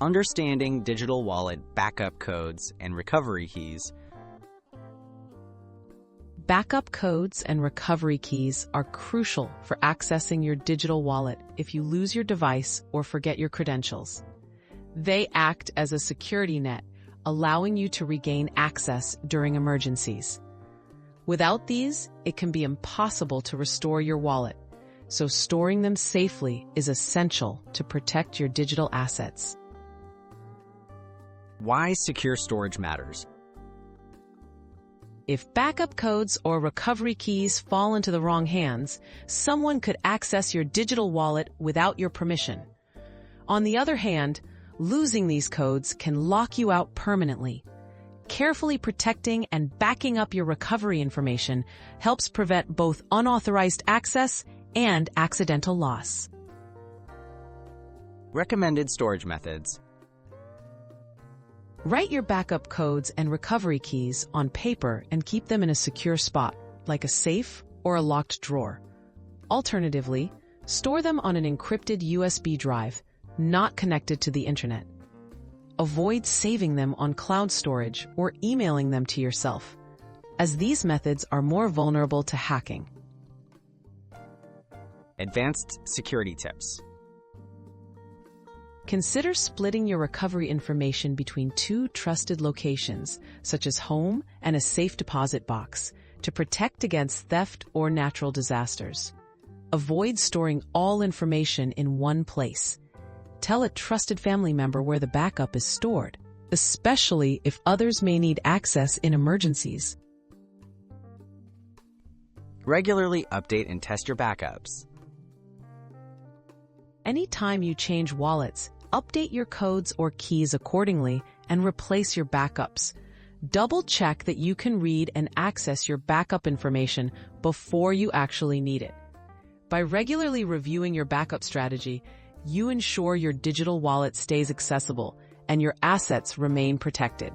Understanding digital wallet backup codes and recovery keys. Backup codes and recovery keys are crucial for accessing your digital wallet if you lose your device or forget your credentials. They act as a security net, allowing you to regain access during emergencies. Without these, it can be impossible to restore your wallet, so storing them safely is essential to protect your digital assets. Why secure storage matters. If backup codes or recovery keys fall into the wrong hands, someone could access your digital wallet without your permission. On the other hand, losing these codes can lock you out permanently. Carefully protecting and backing up your recovery information helps prevent both unauthorized access and accidental loss. Recommended storage methods. Write your backup codes and recovery keys on paper and keep them in a secure spot, like a safe or a locked drawer. Alternatively, store them on an encrypted USB drive, not connected to the internet. Avoid saving them on cloud storage or emailing them to yourself, as these methods are more vulnerable to hacking. Advanced security tips. Consider splitting your recovery information between two trusted locations, such as home and a safe deposit box, to protect against theft or natural disasters. Avoid storing all information in one place. Tell a trusted family member where the backup is stored, especially if others may need access in emergencies. Regularly update and test your backups. Anytime you change wallets, update your codes or keys accordingly and replace your backups. Double-check that you can read and access your backup information before you actually need it. By regularly reviewing your backup strategy, you ensure your digital wallet stays accessible and your assets remain protected.